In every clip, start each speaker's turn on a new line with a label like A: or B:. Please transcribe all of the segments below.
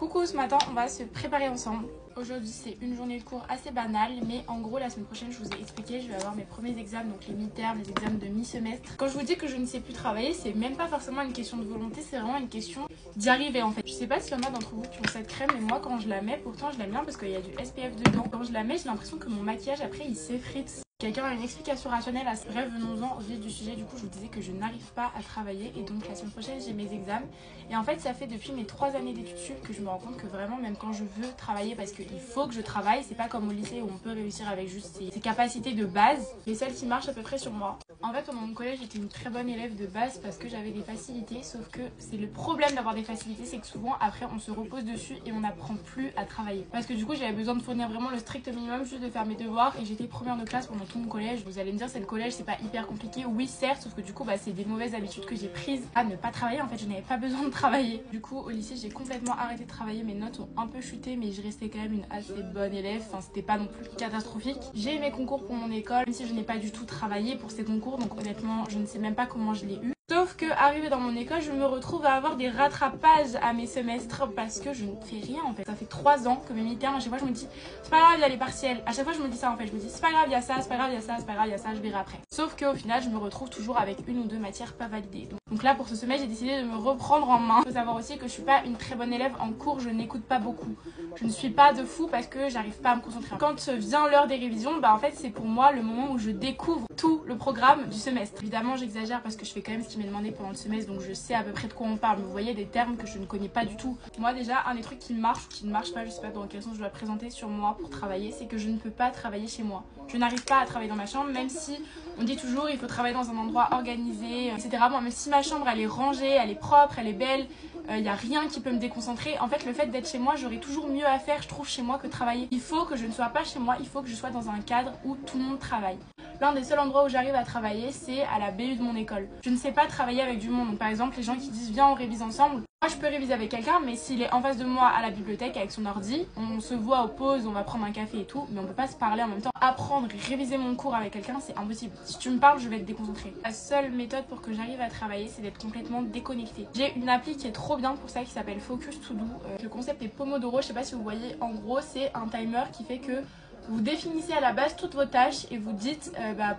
A: Coucou, ce matin on va se préparer ensemble. Aujourd'hui c'est une journée de cours assez banale, mais en gros la semaine prochaine je vous ai expliqué, je vais avoir mes premiers examens, donc les mi-termes, les examens de mi-semestre. Quand je vous dis que je ne sais plus travailler, c'est même pas forcément une question de volonté, c'est vraiment une question d'y arriver en fait. Je sais pas s'il y en a d'entre vous qui ont cette crème, mais moi quand je la mets, pourtant je l'aime bien parce qu'il y a du SPF dedans. Quand je la mets, j'ai l'impression que mon maquillage après il s'effrite. Quelqu'un a une explication rationnelle à ce bref, venons-en au vif du sujet. Du coup, je vous disais que je n'arrive pas à travailler et donc la semaine prochaine j'ai mes examens. Et en fait, ça fait depuis mes 3 années d'études sup que je me rends compte que vraiment, même quand je veux travailler, parce qu'il faut que je travaille, c'est pas comme au lycée où on peut réussir avec juste ses capacités de base, mais celles qui marchent à peu près sur moi. En fait, pendant mon collège, j'étais une très bonne élève de base parce que j'avais des facilités, sauf que c'est le problème d'avoir des facilités, c'est que souvent après on se repose dessus et on n'apprend plus à travailler. Parce que du coup, j'avais besoin de fournir vraiment le strict minimum, juste de faire mes devoirs, et j'étais première de classe pendant tout mon collège. Vous allez me dire, c'est le collège, c'est pas hyper compliqué. Oui, certes, sauf que du coup, c'est des mauvaises habitudes que j'ai prises à ne pas travailler. En fait, je n'avais pas besoin de travailler. Du coup, au lycée, j'ai complètement arrêté de travailler. Mes notes ont un peu chuté, mais je restais quand même une assez bonne élève. Enfin, c'était pas non plus catastrophique. J'ai eu mes concours pour mon école, même si je n'ai pas du tout travaillé pour ces concours. Donc honnêtement, je ne sais même pas comment je l'ai eu. Sauf que, arrivé dans mon école, je me retrouve à avoir des rattrapages à mes semestres parce que je ne fais rien en fait. Ça fait 3 ans que mes mi-termes, à chaque fois je me dis c'est pas grave, il y a les partiels. À chaque fois je me dis ça en fait, je me dis c'est pas grave, il y a ça, c'est pas grave, il y a ça, c'est pas grave, il y a ça, je verrai après. Sauf qu'au final, je me retrouve toujours avec une ou deux matières pas validées. Donc là, pour ce semestre, j'ai décidé de me reprendre en main. Il faut savoir aussi que je suis pas une très bonne élève en cours, je n'écoute pas beaucoup. Je ne suis pas de fou parce que j'arrive pas à me concentrer. Quand vient l'heure des révisions, en fait c'est pour moi le moment où je découvre tout le programme du semestre. Évidemment j'exagère parce que je fais quand même ce qui m'est demandé pendant le semestre, donc je sais à peu près de quoi on parle. Mais vous voyez, des termes que je ne connais pas du tout. Moi déjà, un des trucs qui marche ou qui ne marche pas, je sais pas dans quel sens je dois présenter sur moi pour travailler, c'est que je ne peux pas travailler chez moi. Je n'arrive pas à travailler dans ma chambre, même si on dit toujours il faut travailler dans un endroit organisé, etc. Bon, même si ma chambre elle est rangée, elle est propre, elle est belle, il n'y a rien qui peut me déconcentrer. En fait, le fait d'être chez moi, j'aurais toujours mieux à faire, je trouve, chez moi que travailler. Il faut que je ne sois pas chez moi, il faut que je sois dans un cadre où tout le monde travaille. L'un des seuls endroits où j'arrive à travailler, c'est à la BU de mon école. Je ne sais pas travailler avec du monde. Donc, par exemple, les gens qui disent viens on révise ensemble. Moi je peux réviser avec quelqu'un, mais s'il est en face de moi à la bibliothèque avec son ordi, on se voit aux pauses, on va prendre un café et tout, mais on peut pas se parler en même temps. Apprendre et réviser mon cours avec quelqu'un, c'est impossible. Si tu me parles, je vais être déconcentrée. La seule méthode pour que j'arrive à travailler, c'est d'être complètement déconnectée. J'ai une appli qui est trop bien pour ça, qui s'appelle Focus To Do. Le concept est Pomodoro, je sais pas si vous voyez, en gros c'est un timer qui fait que vous définissez à la base toutes vos tâches et vous dites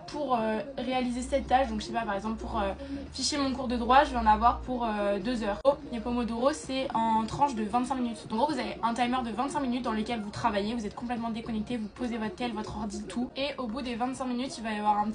A: pour réaliser cette tâche, donc je sais pas, par exemple pour ficher mon cours de droit, je vais en avoir pour 2 heures. Les Pomodoro, c'est en tranche de 25 minutes. En gros, vous avez un timer de 25 minutes dans lequel vous travaillez, vous êtes complètement déconnecté, vous posez votre tel, votre ordi, tout. Et au bout des 25 minutes, il va y avoir une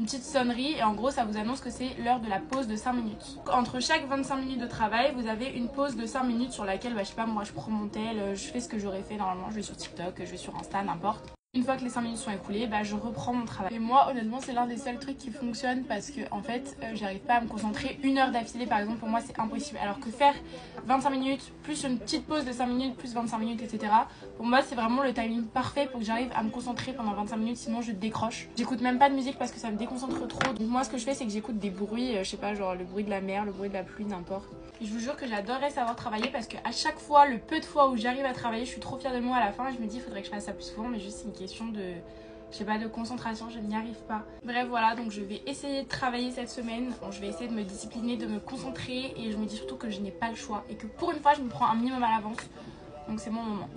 A: petite sonnerie et en gros ça vous annonce que c'est l'heure de la pause de 5 minutes. Entre chaque 25 minutes de travail, vous avez une pause de 5 minutes sur laquelle, je sais pas, moi je prends mon tel, je fais ce que j'aurais fait normalement, je vais sur TikTok, je vais sur Insta, n'importe. Une fois que les 5 minutes sont écoulées, je reprends mon travail. Et moi, honnêtement, c'est l'un des seuls trucs qui fonctionne parce que, en fait, j'arrive pas à me concentrer 1 heure d'affilée, par exemple, pour moi, c'est impossible. Alors que faire 25 minutes, plus une petite pause de 5 minutes, plus 25 minutes, etc., pour moi, c'est vraiment le timing parfait pour que j'arrive à me concentrer pendant 25 minutes, sinon je décroche. J'écoute même pas de musique parce que ça me déconcentre trop. Donc, moi, ce que je fais, c'est que j'écoute des bruits, je sais pas, genre le bruit de la mer, le bruit de la pluie, n'importe. Et je vous jure que j'adorerais savoir travailler parce que à chaque fois, le peu de fois où j'arrive à travailler, je suis trop fière de moi à la fin et je me dis, il faudrait que je fasse ça plus souvent, mais juste c'est une question de, je sais pas, de concentration, je n'y arrive pas. Bref, voilà, donc je vais essayer de travailler cette semaine. Bon, je vais essayer de me discipliner, de me concentrer et je me dis surtout que je n'ai pas le choix et que pour une fois, je me prends un minimum à l'avance. Donc c'est mon moment.